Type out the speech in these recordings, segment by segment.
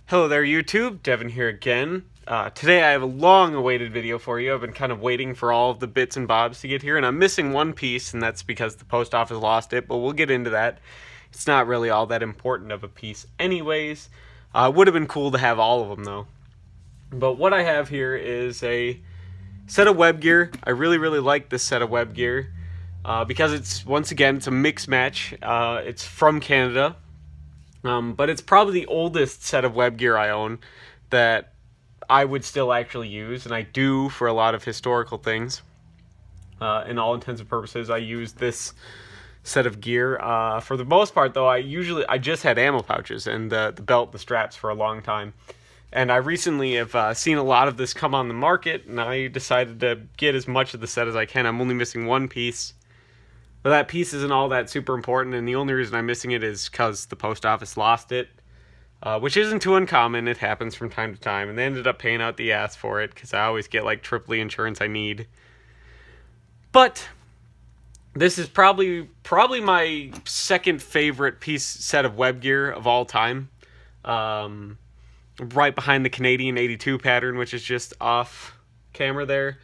Hello there YouTube, Devin here again. Today I have a long-awaited video for you. I've been kind of waiting for all of the bits and bobs to get here, and I'm missing one piece, and that's because the post office lost it, but we'll get into that. It's not really all that important of a piece anyways. It would have been cool to have all of them though. But what I have here is a set of web gear. I really like this set of web gear because it's, once again, it's a mix match. It's from Canada. But it's probably the oldest set of web gear I own that I would still actually use, and I do for a lot of historical things. In all intents and purposes, I use this set of gear. For the most part, though, I just had ammo pouches and the belt, the straps for a long time. And I recently have seen a lot of this come on the market, and I decided to get as much of the set as I can. I'm only missing one piece. But that piece isn't all that super important, and the only reason I'm missing it is because the post office lost it, which isn't too uncommon. It happens from time to time, and they ended up paying out the ass for it because I always get like triple the insurance I need. But this is probably my second favorite set of web gear of all time, right behind the Canadian 82 pattern, which is just off camera there.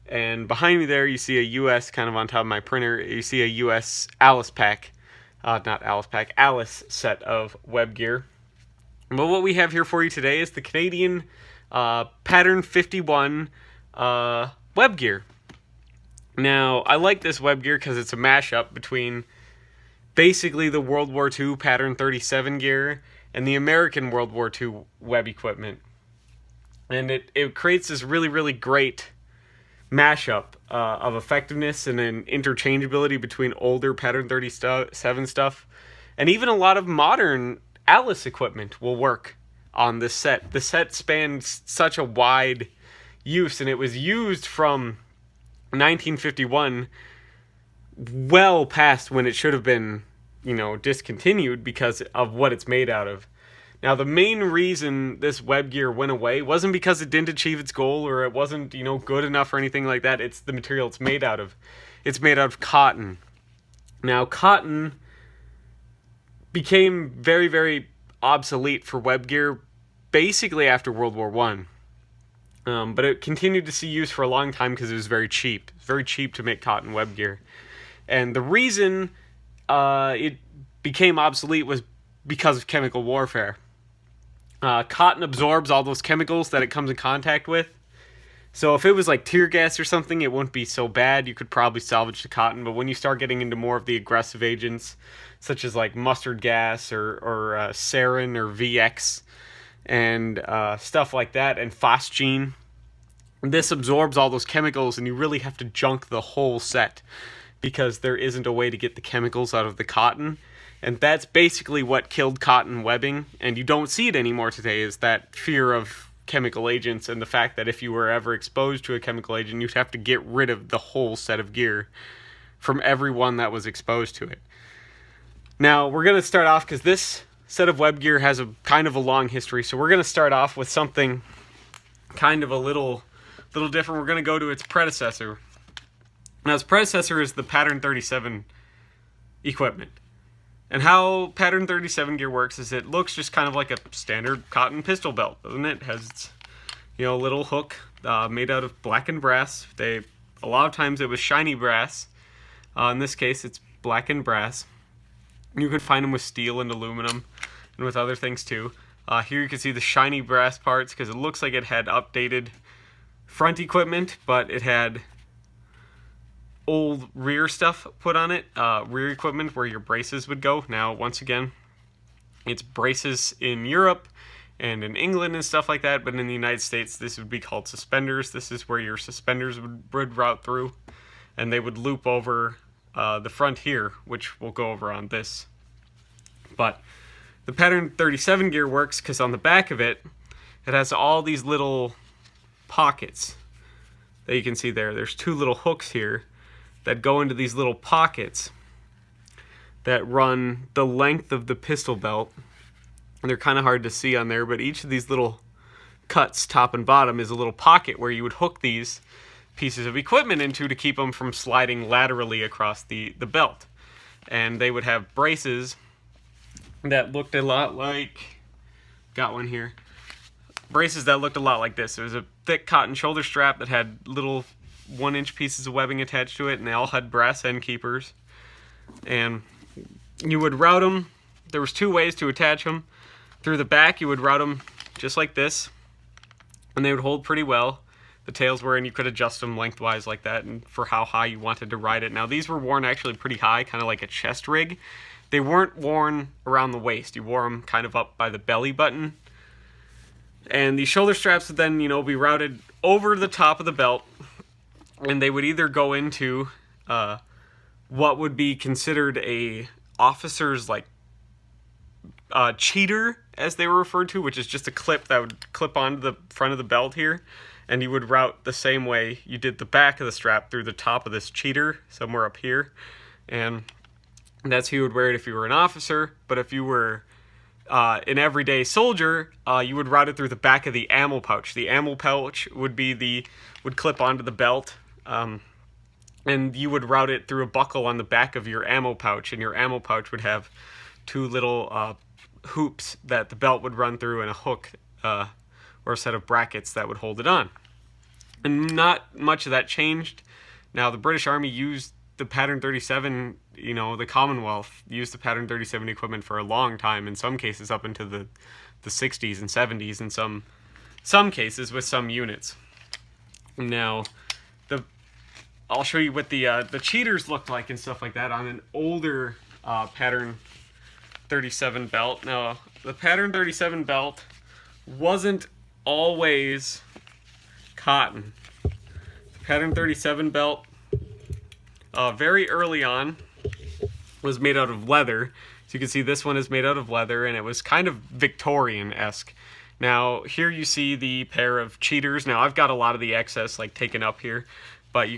And behind me there, you see a US, kind of on top of my printer, you see a US Alice set of web gear. But what we have here for you today is the Canadian Pattern 51 web gear. Now, I like this web gear because it's a mashup between basically the World War II Pattern 37 gear and the American World War II web equipment. And it creates this really great mashup of effectiveness and an interchangeability between older Pattern 37 stuff, and even a lot of modern Alice equipment will work on this set. The set spans such a wide use, and it was used from 1951 well past when it should have been, discontinued because of what it's made out of. Now, the main reason this web gear went away wasn't because it didn't achieve its goal or it wasn't, good enough or anything like that. It's the material it's made out of. It's made out of cotton. Now, cotton became very obsolete for web gear basically after World War I. But it continued to see use for a long time because it was very cheap. It's very cheap to make cotton web gear. And the reason it became obsolete was because of chemical warfare. Cotton absorbs all those chemicals that it comes in contact with. So if it was like tear gas or something, it wouldn't be so bad. You could probably salvage the cotton. But when you start getting into more of the aggressive agents, such as like mustard gas or sarin or VX and stuff like that, and phosgene, this absorbs all those chemicals, and you really have to junk the whole set because there isn't a way to get the chemicals out of the cotton. And that's basically what killed cotton webbing, and you don't see it anymore today, is that fear of chemical agents and the fact that if you were ever exposed to a chemical agent, you'd have to get rid of the whole set of gear from everyone that was exposed to it. Now, we're going to start off, because this set of web gear has a kind of a long history, so we're going to start off with something kind of a little different. We're going to go to its predecessor. Now, its predecessor is the Pattern 37 equipment. And how Pattern 37 gear works is it looks just kind of like a standard cotton pistol belt, doesn't it? It has, a little hook made out of blackened brass. A lot of times it was shiny brass. In this case, it's blackened brass. You could find them with steel and aluminum and with other things too. Here you can see the shiny brass parts because it looks like it had updated front equipment, but it had old rear stuff put on it, rear equipment where your braces would go. Now, once again, it's braces in Europe and in England and stuff like that, but in the United States, this would be called suspenders. This is where your suspenders would route through, and they would loop over the front here, which we'll go over on this. But the Pattern 37 gear works because on the back of it, it has all these little pockets that you can see there. There's two little hooks here that go into these little pockets that run the length of the pistol belt. And they're kind of hard to see on there, but each of these little cuts, top and bottom, is a little pocket where you would hook these pieces of equipment into to keep them from sliding laterally across the belt. And they would have braces that looked a lot like, got one here, braces that looked a lot like this. There was a thick cotton shoulder strap that had little 1-inch pieces of webbing attached to it, and they all had brass end keepers. And you would route them. There was 2 ways to attach them. Through the back, you would route them just like this, and they would hold pretty well. The tails were, and you could adjust them lengthwise like that, and for how high you wanted to ride it. Now, these were worn actually pretty high, kind of like a chest rig. They weren't worn around the waist. You wore them kind of up by the belly button. And the shoulder straps would then, be routed over the top of the belt, and they would either go into what would be considered a officer's cheater, as they were referred to, which is just a clip that would clip onto the front of the belt here, and you would route the same way you did the back of the strap through the top of this cheater somewhere up here, and that's how you would wear it if you were an officer. But if you were an everyday soldier, you would route it through the back of the ammo pouch. The ammo pouch would clip onto the belt, and you would route it through a buckle on the back of your ammo pouch, and your ammo pouch would have 2 little hoops that the belt would run through, and a hook or a set of brackets that would hold it on. And not much of that changed. Now, the British Army used the Pattern 37, the Commonwealth used the Pattern 37 equipment for a long time, in some cases up into the 60s and 70s, in some cases with some units. Now, I'll show you what the cheaters looked like and stuff like that on an older Pattern 37 belt. Now, the Pattern 37 belt wasn't always cotton. The Pattern 37 belt, very early on, was made out of leather. So you can see this one is made out of leather, and it was kind of Victorian-esque. Now, here you see the pair of cheaters. Now, I've got a lot of the excess taken up here, but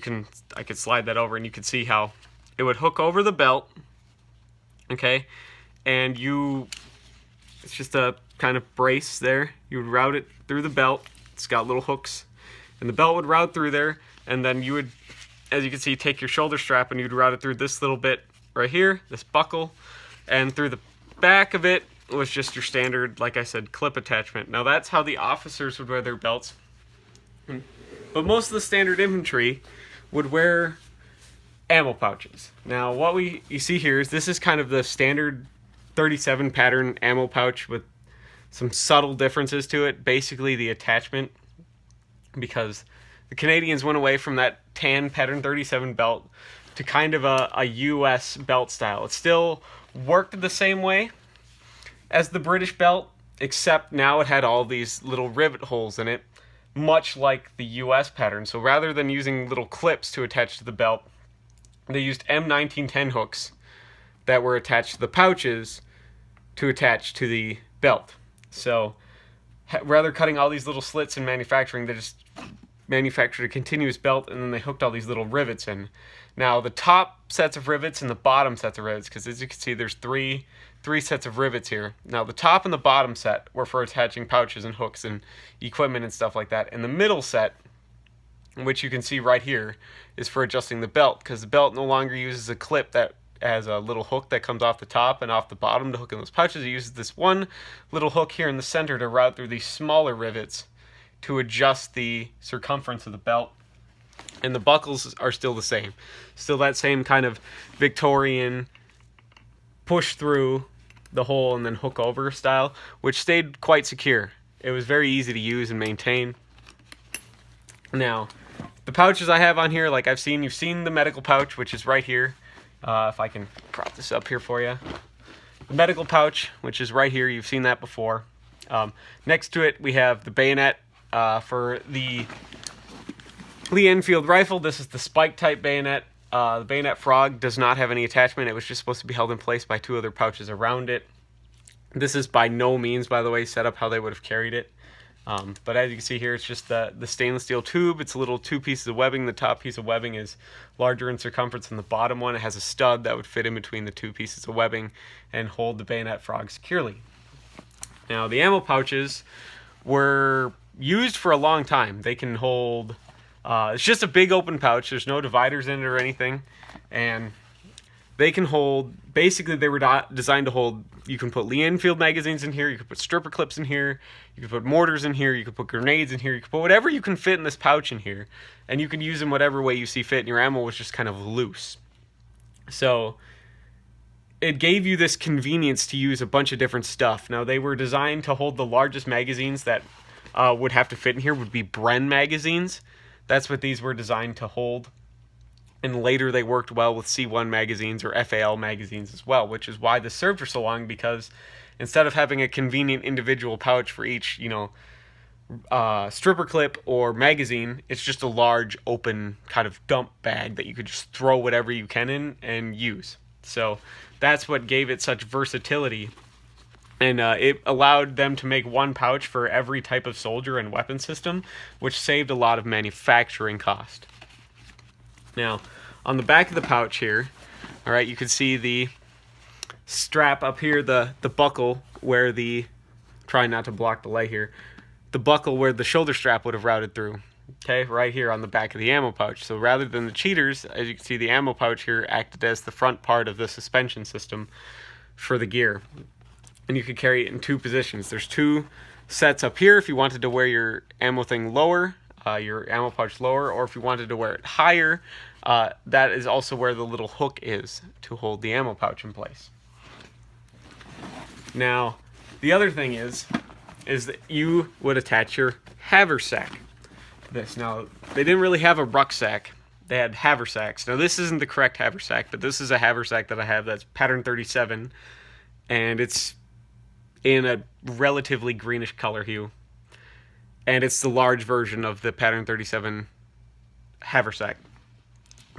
I could slide that over, and you can see how it would hook over the belt, okay? And it's just a kind of brace there. You would route it through the belt. It's got little hooks, and the belt would route through there, and then you would, as you can see, take your shoulder strap and you'd route it through this little bit right here, this buckle, and through the back of it was just your standard, like I said, clip attachment. Now, that's how the officers would wear their belts. But most of the standard infantry would wear ammo pouches. Now, what you see here is this is kind of the standard 37 pattern ammo pouch with some subtle differences to it. Basically, the attachment, because the Canadians went away from that tan Pattern 37 belt to kind of a US belt style. It still worked the same way as the British belt, except now it had all these little rivet holes in it, much like the US pattern. So rather than using little clips to attach to the belt, they used M1910 hooks that were attached to the pouches to attach to the belt. So rather cutting all these little slits in manufacturing, they just manufactured a continuous belt, and then they hooked all these little rivets in. Now, the top sets of rivets and the bottom sets of rivets, because as you can see, there's three sets of rivets here. Now, the top and the bottom set were for attaching pouches and hooks and equipment and stuff like that. And the middle set, which you can see right here, is for adjusting the belt, because the belt no longer uses a clip that has a little hook that comes off the top and off the bottom to hook in those pouches. It uses this one little hook here in the center to route through these smaller rivets to adjust the circumference of the belt. And the buckles are still the same. Still that same kind of Victorian push through the hole and then hook over style, which stayed quite secure. It was very easy to use and maintain. Now, the pouches I have on here, like you've seen the medical pouch, which is right here. If I can prop this up here for you. The medical pouch, which is right here. You've seen that before. Next to it, we have the bayonet for the Lee Enfield rifle. This is the spike type bayonet. The bayonet frog does not have any attachment. It was just supposed to be held in place by 2 other pouches around it. This is by no means, by the way, set up how they would have carried it. But as you can see here, it's just the stainless steel tube. It's a little 2 pieces of webbing. The top piece of webbing is larger in circumference than the bottom one. It has a stud that would fit in between the 2 pieces of webbing and hold the bayonet frog securely. Now, the ammo pouches were used for a long time. They can hold... it's just a big open pouch. There's no dividers in it or anything. And they can hold, basically they were designed to hold, you can put Lee Enfield magazines in here, you can put stripper clips in here, you can put mortars in here, you can put grenades in here, you can put whatever you can fit in this pouch in here, and you can use them whatever way you see fit, and your ammo was just kind of loose. So it gave you this convenience to use a bunch of different stuff. Now, they were designed to hold the largest magazines that would have to fit in here would be Bren magazines. That's what these were designed to hold. And later they worked well with C1 magazines or FAL magazines as well, which is why this served for so long, because instead of having a convenient individual pouch for each, stripper clip or magazine, it's just a large open kind of dump bag that you could just throw whatever you can in and use. So that's what gave it such versatility. And it allowed them to make one pouch for every type of soldier and weapon system, which saved a lot of manufacturing cost. Now, on the back of the pouch here, all right, you can see the strap up here, the buckle where trying not to block the light here, the buckle where the shoulder strap would have routed through, okay, right here on the back of the ammo pouch. So rather than the cheaters, as you can see, the ammo pouch here acted as the front part of the suspension system for the gear. And you could carry it in two positions. There's two sets up here if you wanted to wear your ammo thing lower, your ammo pouch lower, or if you wanted to wear it higher, that is also where the little hook is to hold the ammo pouch in place. Now, the other thing is that you would attach your haversack to this. Now, they didn't really have a rucksack. They had haversacks. Now, this isn't the correct haversack, but this is a haversack that I have that's pattern 37, and it's in a relatively greenish color hue. And it's the large version of the pattern 37 haversack,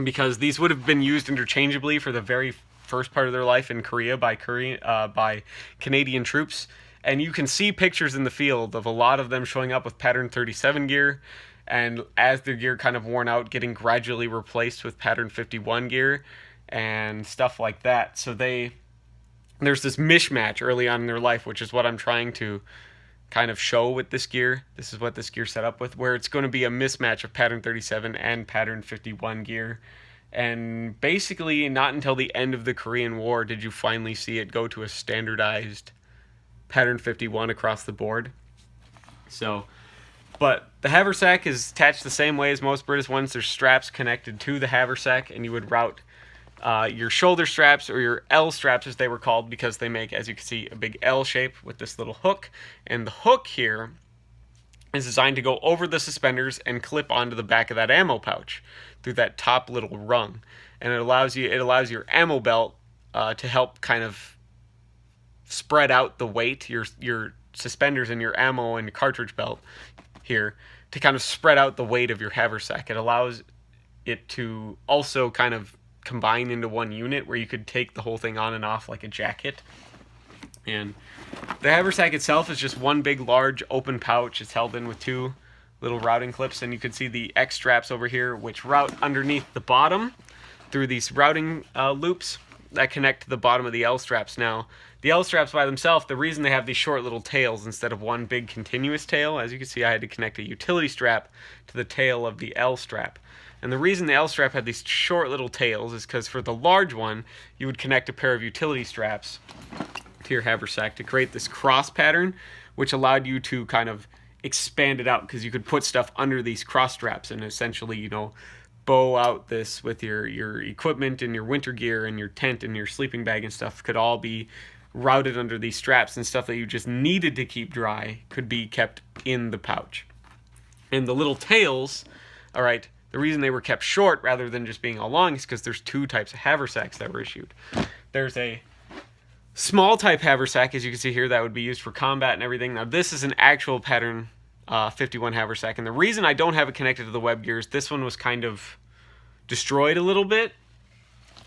because these would have been used interchangeably for the very first part of their life in Korea by Canadian troops. And you can see pictures in the field of a lot of them showing up with pattern 37 gear, and as their gear kind of worn out, getting gradually replaced with pattern 51 gear and stuff like that. So there's this mishmatch early on in their life, which is what I'm trying to kind of show with this gear. This is what this gear set up with, where it's going to be a mismatch of pattern 37 and pattern 51 gear. And basically not until the end of the Korean War did you finally see it go to a standardized pattern 51 across the board. So, but the haversack is attached the same way as most British ones. There's straps connected to the haversack, and you would route your shoulder straps, or your L straps as they were called, because they make, as you can see, a big L shape with this little hook. And the hook here is designed to go over the suspenders and clip onto the back of that ammo pouch through that top little rung. And it allows your ammo belt to help kind of spread out the weight, your suspenders and your ammo and your cartridge belt here, to kind of spread out the weight of your haversack. It allows it to also kind of combine into one unit, where you could take the whole thing on and off like a jacket. And the haversack itself is just one big large open pouch. It's held in with two little routing clips, and you can see the X straps over here, which route underneath the bottom through these routing loops that connect to the bottom of the L straps. Now, the L straps by themselves, the reason they have these short little tails instead of one big continuous tail, as you can see, I had to connect a utility strap to the tail of the L strap. And the reason the L strap had these short little tails is because for the large one, you would connect a pair of utility straps to your haversack to create this cross pattern, which allowed you to kind of expand it out, because you could put stuff under these cross straps and essentially, bow out this with your equipment and your winter gear and your tent and your sleeping bag and stuff could all be routed under these straps, and stuff that you just needed to keep dry could be kept in the pouch. And the little tails, all right, the reason they were kept short rather than just being all long is because there's two types of haversacks that were issued. There's a small type haversack, as you can see here, that would be used for combat and everything. Now, this is an actual pattern 51 haversack, and the reason I don't have it connected to the web gear is this one was kind of destroyed a little bit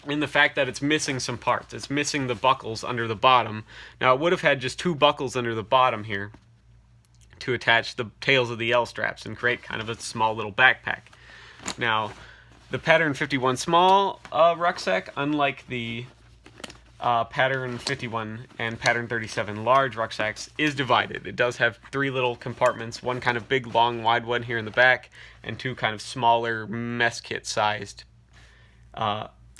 in the fact that it's missing some parts. It's missing the buckles under the bottom. Now, it would have had just two buckles under the bottom here to attach the tails of the L straps and create kind of a small little backpack. Now, the pattern 51 small rucksack, unlike the pattern 51 and pattern 37 large rucksacks, is divided. It does have three little compartments, one kind of big, long, wide one here in the back, and two kind of smaller mess kit sized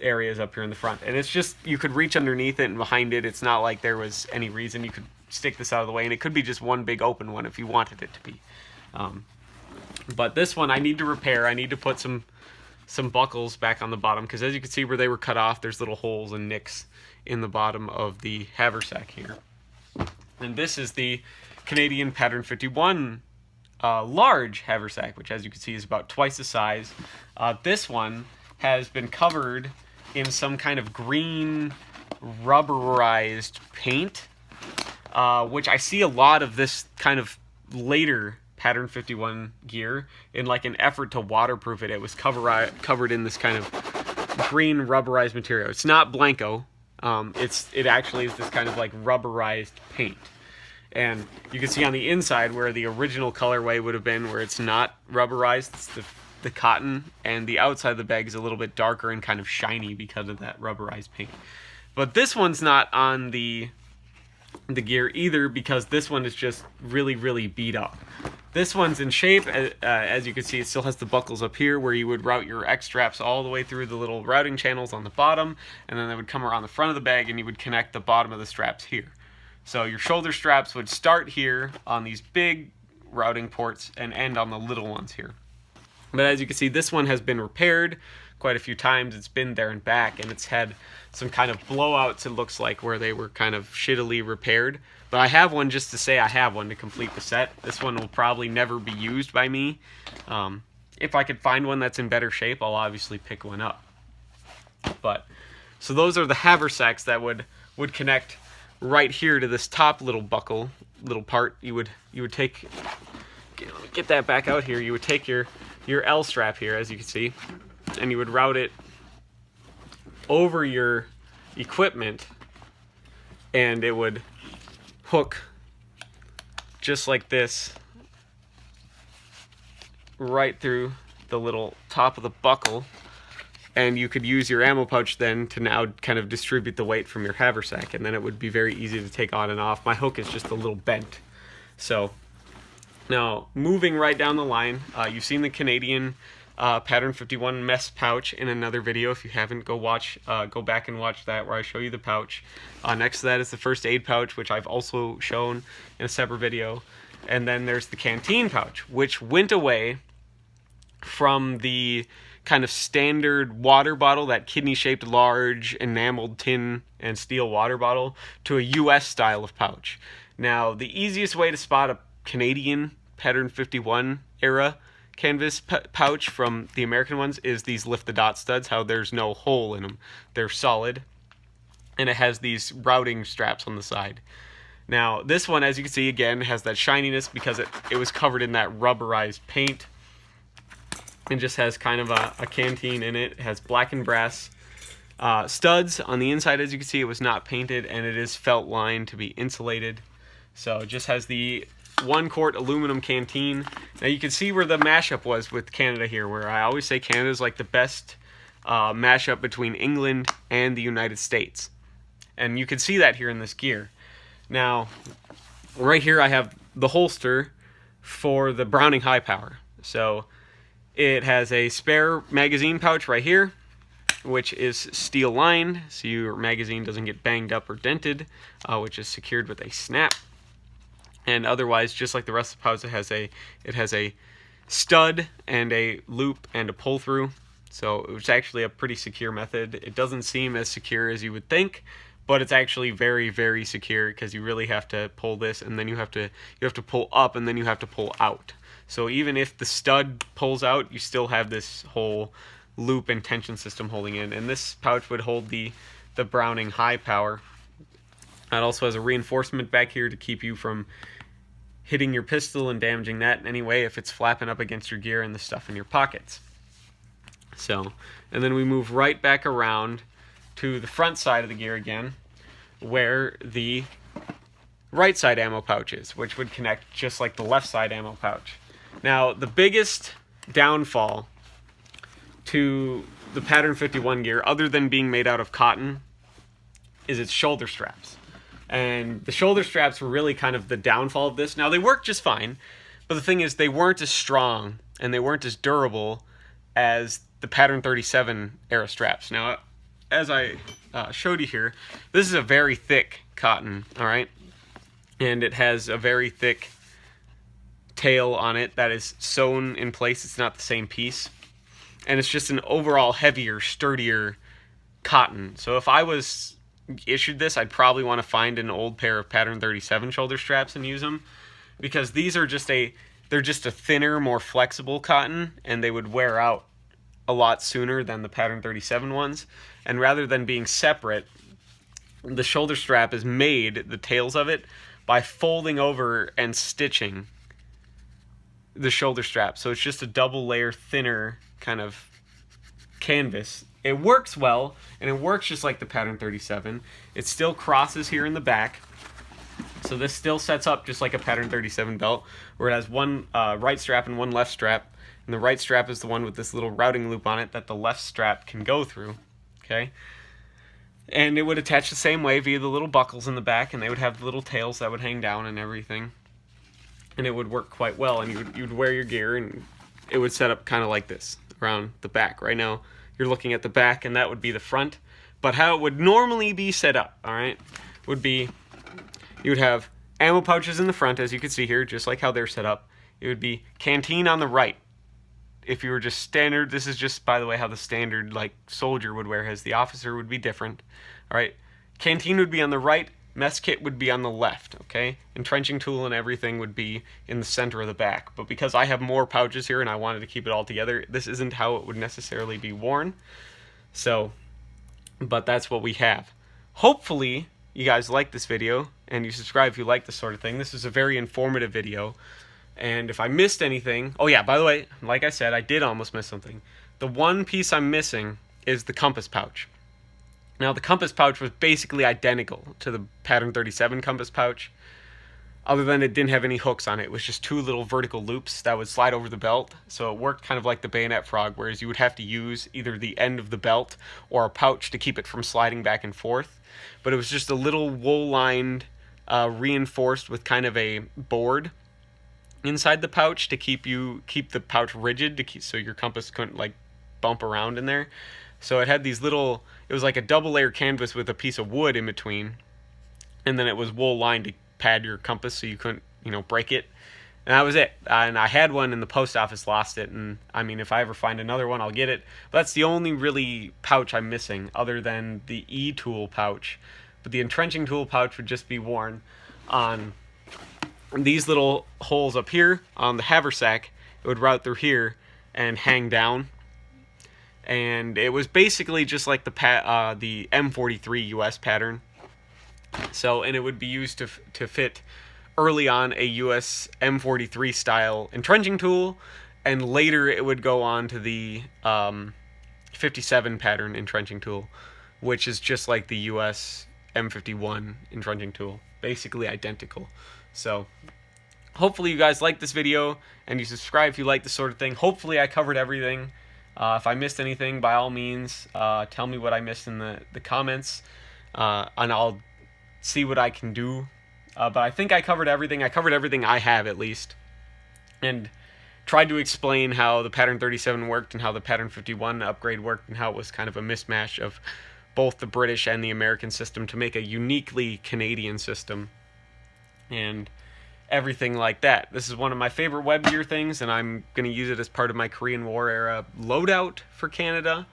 areas up here in the front. And it's just, you could reach underneath it and behind it. It's not like there was any reason. You could stick this out of the way, and it could be just one big open one if you wanted it to be. But this one I need to repair. I need to put some buckles back on the bottom, because as you can see where they were cut off, there's little holes and nicks in the bottom of the haversack here. And this is the Canadian Pattern 51 large haversack, which as you can see is about twice the size. This one has been covered in some kind of green rubberized paint, which I see a lot of this kind of later Pattern 51 gear in like an effort to waterproof it. It was covered in this kind of green rubberized material. It's not Blanco. It actually is this kind of like rubberized paint. And you can see on the inside where the original colorway would have been, where it's not rubberized, it's the cotton, and the outside of the bag is a little bit darker and kind of shiny because of that rubberized paint. But this one's not on the gear either, because this one is just really, really beat up. This one's in shape. As you can see, it still has the buckles up here where you would route your X straps all the way through the little routing channels on the bottom, and then they would come around the front of the bag and you would connect the bottom of the straps here. So your shoulder straps would start here on these big routing ports and end on the little ones here. But as you can see, this one has been repaired quite a few times. It's been there and back, and it's had some kind of blowouts, it looks like, where they were kind of shittily repaired. But I have one just to say I have one to complete the set. This one will probably never be used by me. If I could find one that's in better shape, I'll obviously pick one up. But so those are the haversacks that would connect right here to this top little buckle, little part. You would take, let me get that back out here. You would take your L strap here, as you can see, and you would route it over your equipment, and it would hook just like this right through the little top of the buckle, and you could use your ammo pouch then to now kind of distribute the weight from your haversack, and then it would be very easy to take on and off. My hook is just a little bent. So now moving right down the line, you've seen the Canadian Pattern 51 mess pouch in another video. If you haven't, go back and watch that, where I show you the pouch. Next to that is the first aid pouch, which I've also shown in a separate video. And then there's the canteen pouch, which went away from the kind of standard water bottle, that kidney-shaped large enameled tin and steel water bottle, to a US style of pouch. Now, the easiest way to spot a Canadian Pattern 51 era canvas pouch from the American ones is these lift the dot studs, how there's no hole in them. They're solid, and it has these routing straps on the side. Now, this one, as you can see, again, has that shininess because it was covered in that rubberized paint, and just has kind of a canteen in it. It has black and brass studs on the inside. As you can see, it was not painted, and it is felt lined to be insulated. So it just has the 1 quart aluminum canteen. Now you can see where the mashup was with Canada here, where I always say Canada's like the best mashup between England and the United States. And you can see that here in this gear. Now, right here I have the holster for the Browning High Power. So it has a spare magazine pouch right here, which is steel lined, so your magazine doesn't get banged up or dented, which is secured with a snap. And otherwise, just like the rest of the pouch, it has a stud and a loop and a pull through. So it's actually a pretty secure method. It doesn't seem as secure as you would think, but it's actually very, very secure, because you really have to pull this, and then you have to pull up, and then you have to pull out. So even if the stud pulls out, you still have this whole loop and tension system holding in. And this pouch would hold the Browning High Power. It also has a reinforcement back here to keep you from hitting your pistol and damaging that in any way if it's flapping up against your gear and the stuff in your pockets. So, and then we move right back around to the front side of the gear again, where the right side ammo pouch is, which would connect just like the left side ammo pouch. Now, the biggest downfall to the Pattern 51 gear, other than being made out of cotton, is its shoulder straps. And the shoulder straps were really kind of the downfall of this. Now, they worked just fine, but the thing is, they weren't as strong and they weren't as durable as the Pattern 37 era straps. Now, as I showed you here, this is a very thick cotton, all right? And it has a very thick tail on it that is sewn in place. It's not the same piece. And it's just an overall heavier, sturdier cotton. So if I was issued this, I'd probably want to find an old pair of pattern 37 shoulder straps and use them, because these are they're just a thinner, more flexible cotton, and they would wear out a lot sooner than the pattern 37 ones. And rather than being separate, the shoulder strap is made, the tails of it, by folding over and stitching the shoulder strap. So it's just a double layer thinner kind of canvas. It works well, and it works just like the pattern 37. It still crosses here in the back. So this still sets up just like a pattern 37 belt, where it has one right strap and one left strap. And the right strap is the one with this little routing loop on it that the left strap can go through. Okay? And it would attach the same way via the little buckles in the back, and they would have the little tails that would hang down and everything. And it would work quite well, and you'd wear your gear, and it would set up kind of like this around the back. Right now, you're looking at the back, and that would be the front. But how it would normally be set up, all right, would be you would have ammo pouches in the front, as you can see here, just like how they're set up. It would be canteen on the right. If you were just standard, this is just, by the way, how the standard like soldier would wear his. The officer would be different. All right, canteen would be on the right, mess kit would be on the left, okay? Entrenching tool and everything would be in the center of the back. But because I have more pouches here and I wanted to keep it all together, this isn't how it would necessarily be worn. So, but that's what we have. Hopefully, you guys like this video, and you subscribe if you like this sort of thing. This is a very informative video. And if I missed anything... Oh yeah, by the way, like I said, I did almost miss something. The one piece I'm missing is the compass pouch. Now, the compass pouch was basically identical to the pattern 37 compass pouch, other than it didn't have any hooks on it. It was just two little vertical loops that would slide over the belt, so it worked kind of like the bayonet frog, whereas you would have to use either the end of the belt or a pouch to keep it from sliding back and forth. But it was just a little wool-lined, reinforced with kind of a board inside the pouch to keep the pouch rigid, so your compass couldn't like bump around in there. So it had these little, it was like a double layer canvas with a piece of wood in between, and then it was wool lined to pad your compass so you couldn't, break it. And that was it. And I had one in the post office, lost it, and I mean, if I ever find another one, I'll get it. But that's the only really pouch I'm missing, other than the E-tool pouch. But the entrenching tool pouch would just be worn on these little holes up here on the haversack. It would route through here and hang down. And it was basically just like the M43 US pattern. So, and it would be used to fit early on a US M43 style entrenching tool, and later it would go on to the 57 pattern entrenching tool, which is just like the US M51 entrenching tool, basically identical. So hopefully you guys like this video, and you subscribe if you like this sort of thing. Hopefully I covered everything. If I missed anything, by all means, tell me what I missed in the comments, and I'll see what I can do. But I think I covered everything. I covered everything I have, at least, and tried to explain how the pattern 37 worked and how the pattern 51 upgrade worked, and how it was kind of a mismatch of both the British and the American system to make a uniquely Canadian system, and everything like that. This is one of my favorite web gear things, and I'm going to use it as part of my Korean War era loadout for Canada.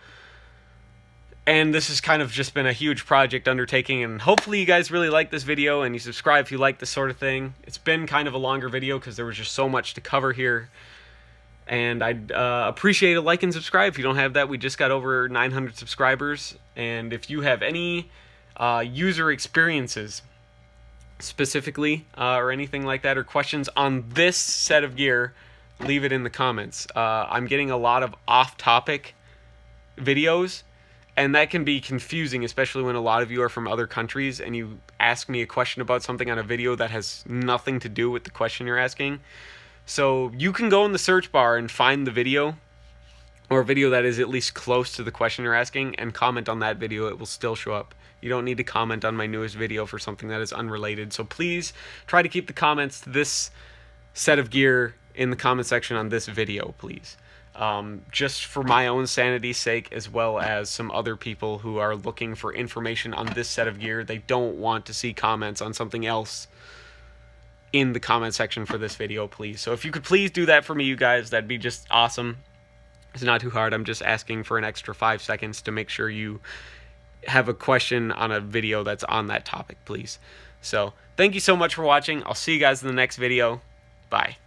And this has kind of just been a huge project undertaking, and hopefully you guys really like this video, and you subscribe if you like this sort of thing. It's been kind of a longer video because there was just so much to cover here. And I'd appreciate a like and subscribe if you don't have that. We just got over 900 subscribers. And if you have any user experiences specifically or anything like that, or questions on this set of gear, leave it in the comments. I'm getting a lot of off-topic videos, and that can be confusing, especially when a lot of you are from other countries and you ask me a question about something on a video that has nothing to do with the question you're asking. So you can go in the search bar and find the video, or a video that is at least close to the question you're asking, and comment on that video. It will still show up. You don't need to comment on my newest video for something that is unrelated. So please try to keep the comments to this set of gear in the comment section on this video, please. just for my own sanity's sake, as well as some other people who are looking for information on this set of gear. They don't want to see comments on something else in the comment section for this video, please. So if you could please do that for me, you guys, that'd be just awesome. It's not too hard. I'm just asking for an extra 5 seconds to make sure you have a question on a video that's on that topic, please. So thank you so much for watching. I'll see you guys in the next video. Bye.